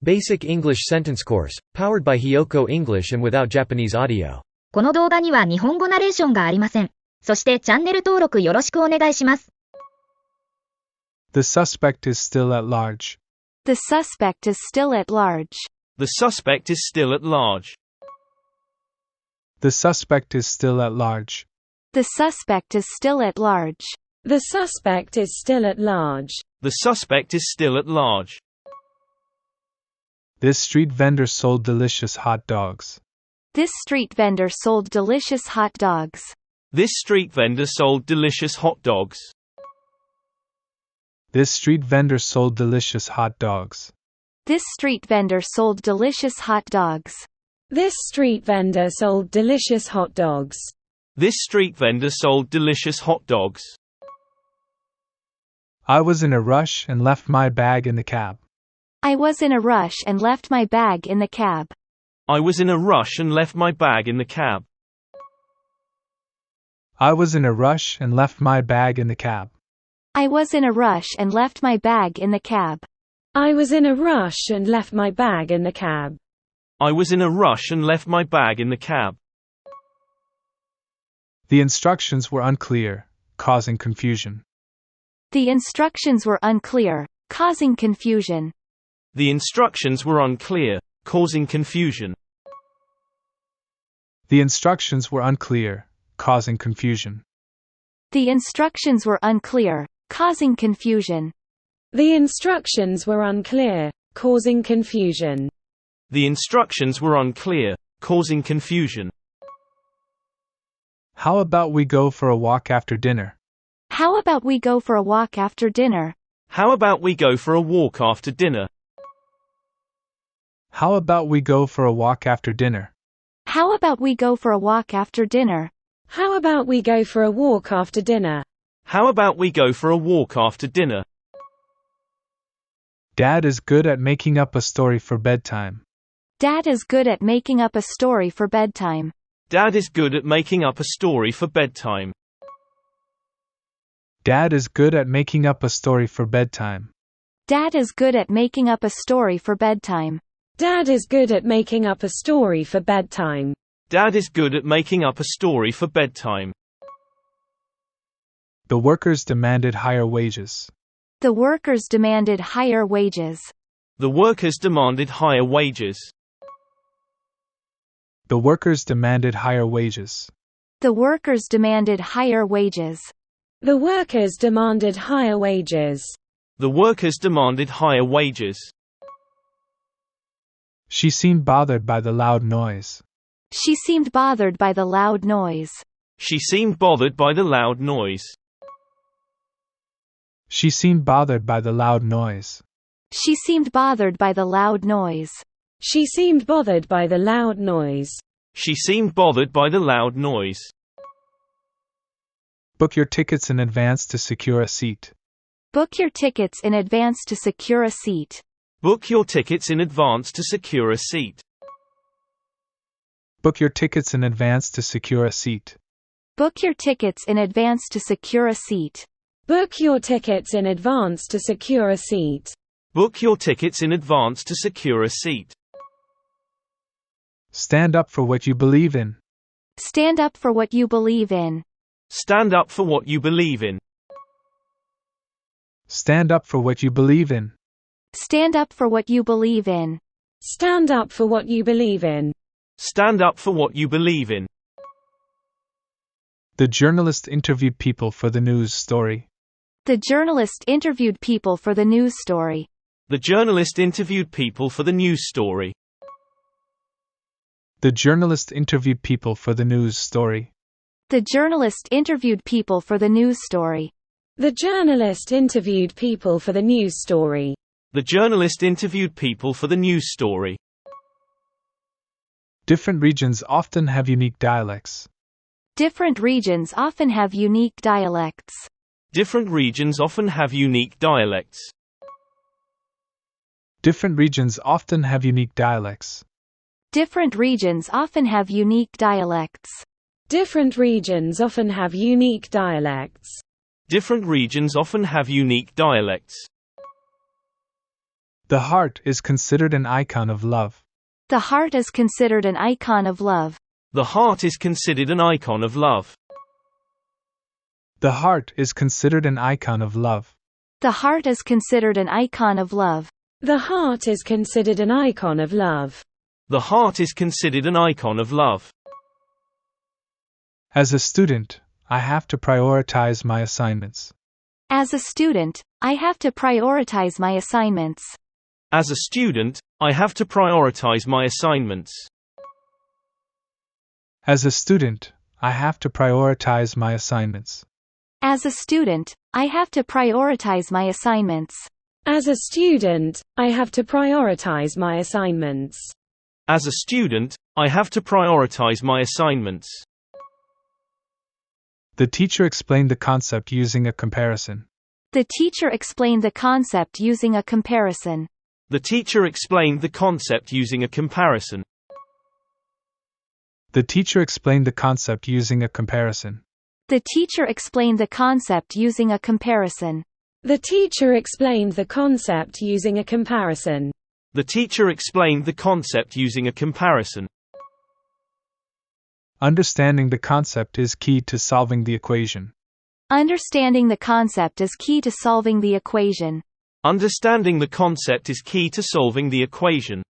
Basic English Sentence Course, powered by HIYOKO English and without Japanese audio. この動画には日本語ナレーションがありません。そしてチャンネル登録よろしくお願いします。The suspect is still at large. The suspect is still at large. The suspect is still at large. The suspect is still at large. The suspect is still at large. The suspect is still at large. The suspect is still at large. This street vendor sold delicious hot dogs. This street vendor sold delicious hot dogs. This street vendor sold delicious hot dogs. This street vendor sold delicious hot dogs. This street vendor sold delicious hot dogs. This street vendor sold delicious hot dogs. This street vendor sold delicious hot dogs. I was in a rush and left my bag in the cab. I was in a rush and left my bag in the cab. I was in a rush and left my bag in the cab. I was in a rush and left my bag in the cab. I was in a rush and left my bag in the cab. I was in a rush and left my bag in the cab. I was in a rush and left my bag in the cab. The instructions were unclear, causing confusion. The instructions were unclear, causing confusion. The instructions were unclear, causing confusion. The instructions were unclear, causing confusion. The instructions were unclear, causing confusion. The instructions were unclear, causing confusion. The instructions were unclear, causing confusion. How about we go for a walk after dinner? How about we go for a walk after dinner? How about we go for a walk after dinner? How about we go for a walk after dinner? How about we go for a walk after dinner? How about we go for a walk after dinner? How about we go for a walk after dinner? Dad is good at making up a story for bedtime. Dad is good at making up a story for bedtime. Dad is good at making up a story for bedtime. Dad is good at making up a story for bedtime. Dad is good at making up a story for bedtime. Dad is good at making up a story for bedtime. Dad is good at making up a story for bedtime. The workers demanded higher wages. The workers demanded higher wages. The workers demanded higher wages. The workers demanded higher wages. The workers demanded higher wages. The workers demanded higher wages. The workers demanded higher wages. She seemed bothered by the loud noise. She seemed bothered by the loud noise. She seemed bothered by the loud noise. She seemed bothered by the loud noise. She seemed bothered by the loud noise. She seemed bothered by the loud noise. She seemed bothered by the loud noise. Book your tickets in advance to secure a seat. Book your tickets in advance to secure a seat. Book your tickets in advance to secure a seat. Book your tickets in advance to secure a seat. Book your tickets in advance to secure a seat. Book your tickets in advance to secure a seat. Book your tickets in advance to secure a seat. Stand up for what you believe in. Stand up for what you believe in. Stand up for what you believe in. Stand up for what you believe in. Stand up for what you believe in. Stand up for what you believe in. Stand up for what you believe in. The journalist interviewed people for the news story. The journalist interviewed people for the news story. The journalist interviewed people for the news story. The journalist interviewed people for the news story. The journalist interviewed people for the news story. The journalist interviewed people for the news story. The journalist interviewed people for the news story. Different regions often have unique dialects. Different regions often have unique dialects. Different regions often have unique dialects. Different regions often have unique dialects. Different regions often have unique dialects. Different regions often have unique dialects. Different regions often have unique dialects. The heart is considered an icon of love. The heart is considered an icon of love. The heart is considered an icon of love. The heart is considered an icon of love. The heart is considered an icon of love. The heart is considered an icon of love. The heart is considered an icon of love. As a student, I have to prioritize my assignments. As a student, I have to prioritize my assignments. As a student, I have to prioritize my assignments. As a student, I have to prioritize my assignments. As a student, I have to prioritize my assignments. As a student, I have to prioritize my assignments. As a student, I have to prioritize my assignments. The teacher explained the concept using a comparison. The teacher explained the concept using a comparison. The teacher explained the concept using a comparison. The teacher explained the concept using a comparison. The teacher explained the concept using a comparison. The teacher explained the concept using a comparison. The teacher explained the concept using a comparison. Understanding the concept is key to solving the equation. Understanding the concept is key to solving the equation. Understanding the concept is key to solving the equation.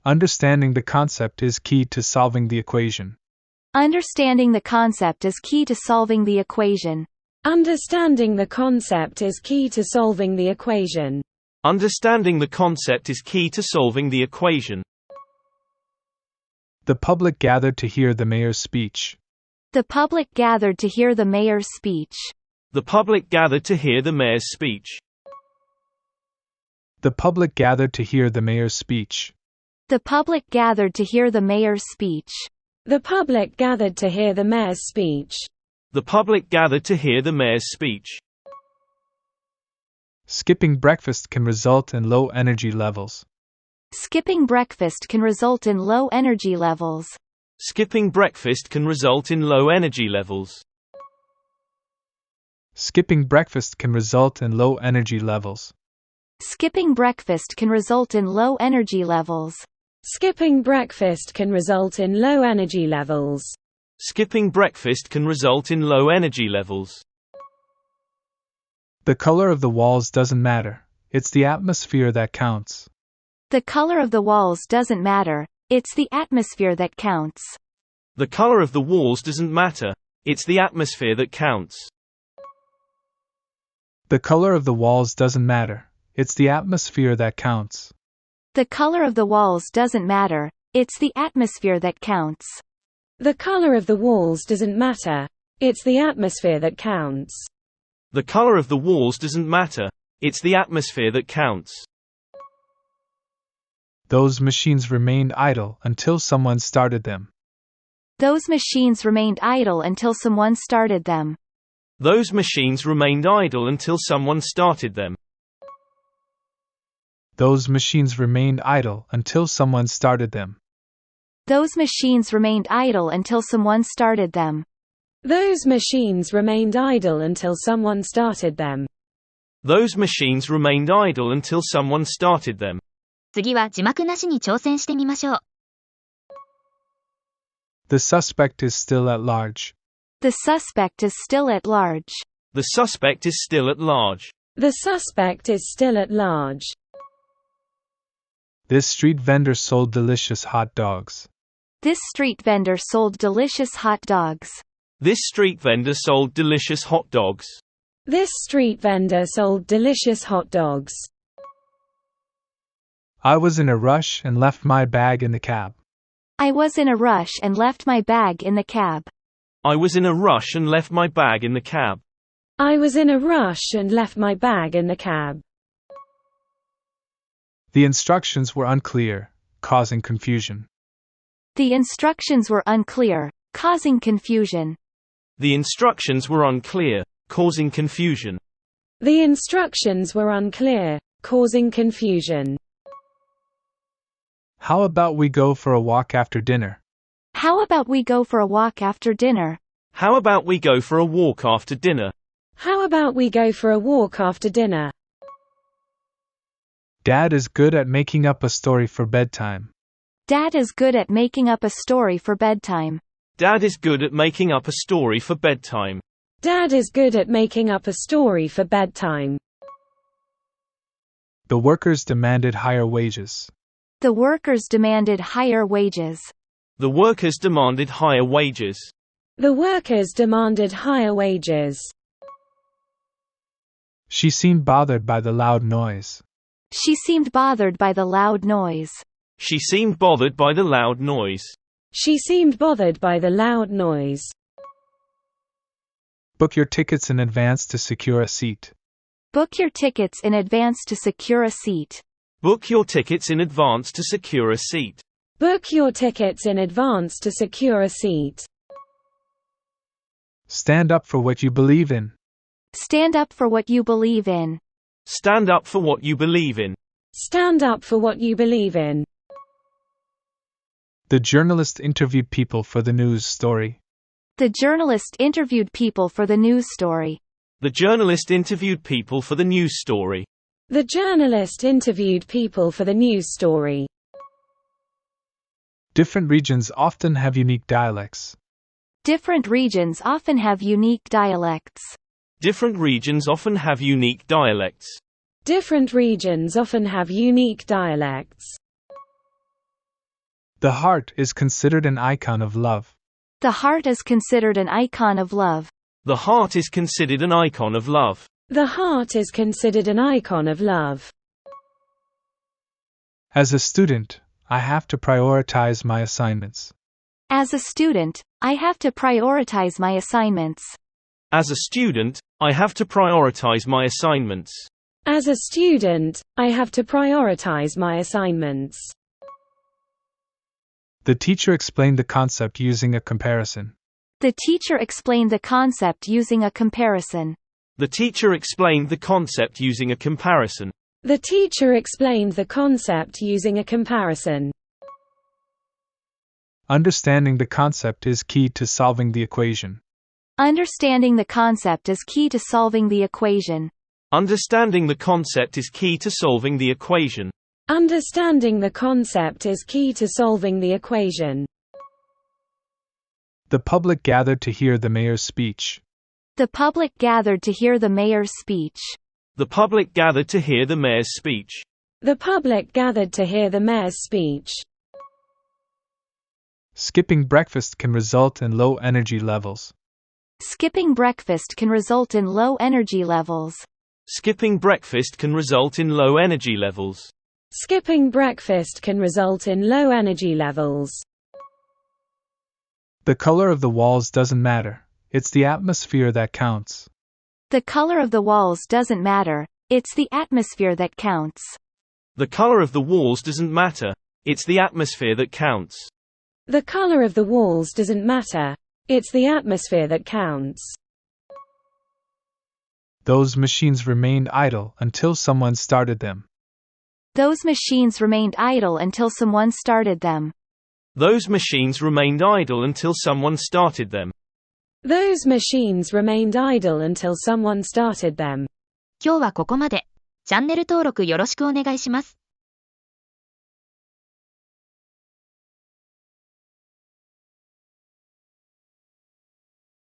Understanding the concept is key to solving the equation. Understanding the concept is key to solving the equation. Understanding the concept is key to solving the equation. Understanding the concept is key to solving the equation. The public gathered to hear the mayor's speech. The public gathered to hear the mayor's speech. The public gathered to hear the mayor's speech. The public gathered to hear the mayor's speech. The public gathered to hear the mayor's speech. The public gathered to hear the mayor's speech. The public gathered to hear the mayor's speech. Skipping breakfast can result in low energy levels. Skipping breakfast can result in low energy levels. Skipping breakfast can result in low energy levels. Skipping breakfast can result in low energy levels. Skipping breakfast can result in low energy levels. Skipping breakfast can result in low energy levels. Skipping breakfast can result in low energy levels. The color of the walls doesn't matter. It's the atmosphere that counts. The color of the walls doesn't matter. It's the atmosphere that counts. The color of the walls doesn't matter. It's the atmosphere that counts. The color of the walls doesn't matter. It's the atmosphere that counts. The color of the walls doesn't matter. It's the atmosphere that counts. The color of the walls doesn't matter. It's the atmosphere that counts. The color of the walls doesn't matter. It's the atmosphere that counts. Those machines remained idle until someone started them. Those machines remained idle until someone started them. Those machines remained idle until someone started them. Those machines remained idle until someone started them. Those machines remained idle until someone started them. Those machines remained idle until someone started them. Those machines remained idle until someone started them. 次は字幕なしに挑戦してみましょう。The suspect is still at large. The suspect is still at large. The suspect is still at large. The suspect is still at large. This street vendor sold delicious hot dogs. This street vendor sold delicious hot dogs. This street vendor sold delicious hot dogs. This street vendor sold delicious hot dogs. I was in a rush and left my bag in the cab. I was in a rush and left my bag in the cab. I was in a rush and left my bag in the cab. I was in a rush and left my bag in the cab. The instructions were unclear, causing confusion. The instructions were unclear, causing confusion. The instructions were unclear, causing confusion. The instructions were unclear, causing confusion. How about we go for a walk after dinner? How about we go for a walk after dinner? How about we go for a walk after dinner? How about we go for a walk after dinner? Dad is good at making up a story for bedtime. Dad is good at making up a story for bedtime. Dad is good at making up a story for bedtime. Dad is good at making up a story for bedtime. The workers demanded higher wages. The workers demanded higher wages. The workers demanded higher wages. The workers demanded higher wages. She seemed bothered by the loud noise. She seemed bothered by the loud noise. She seemed bothered by the loud noise. She seemed bothered by the loud noise. Book your tickets in advance to secure a seat. Book your tickets in advance to secure a seat. Book your tickets in advance to secure a seat. Book your tickets in advance to secure a seat. Stand up for what you believe in. Stand up for what you believe in. Stand up for what you believe in. Stand up for what you believe in. The journalist interviewed people for the news story. The journalist interviewed people for the news story. The journalist interviewed people for the news story. The journalist interviewed people for the news story. Different regions often have unique dialects. Different regions often have unique dialects. Different regions often have unique dialects. Different regions often have unique dialects. The heart is considered an icon of love. The heart is considered an icon of love. The heart is considered an icon of love. The heart is considered an icon of love. As a student, I have to prioritize my assignments. As a student, I have to prioritize my assignments. As a student, I have to prioritize my assignments. As a student, I have to prioritize my assignments. The teacher explained the concept using a comparison. The teacher explained the concept using a comparison. The teacher explained the concept using a comparison. The teacher explained the concept using a comparison. Understanding the concept is key to solving the equation. Understanding the concept is key to solving the equation. Understanding the concept is key to solving the equation. Understanding the concept is key to solving the equation. The public gathered to hear the mayor's speech. The public gathered to hear the mayor's speech. The public gathered to hear the mayor's speech. The public gathered to hear the mayor's speech. Skipping breakfast can result in low energy levels. Skipping breakfast can result in low energy levels. Skipping breakfast can result in low energy levels. Skipping breakfast can result in low energy levels. The color of the walls doesn't matter. It's the atmosphere that counts. The color of the walls doesn't matter. It's the atmosphere that counts. The color of the walls doesn't matter. It's the atmosphere that counts. The color of the walls doesn't matter. It's the atmosphere that counts. Those machines remained idle until someone started them. Those machines remained idle until someone started them. Those machines remained idle until someone started them. Those machines remained idle until someone started them. 今日はここまで。チャンネル登録よろしくお願いします。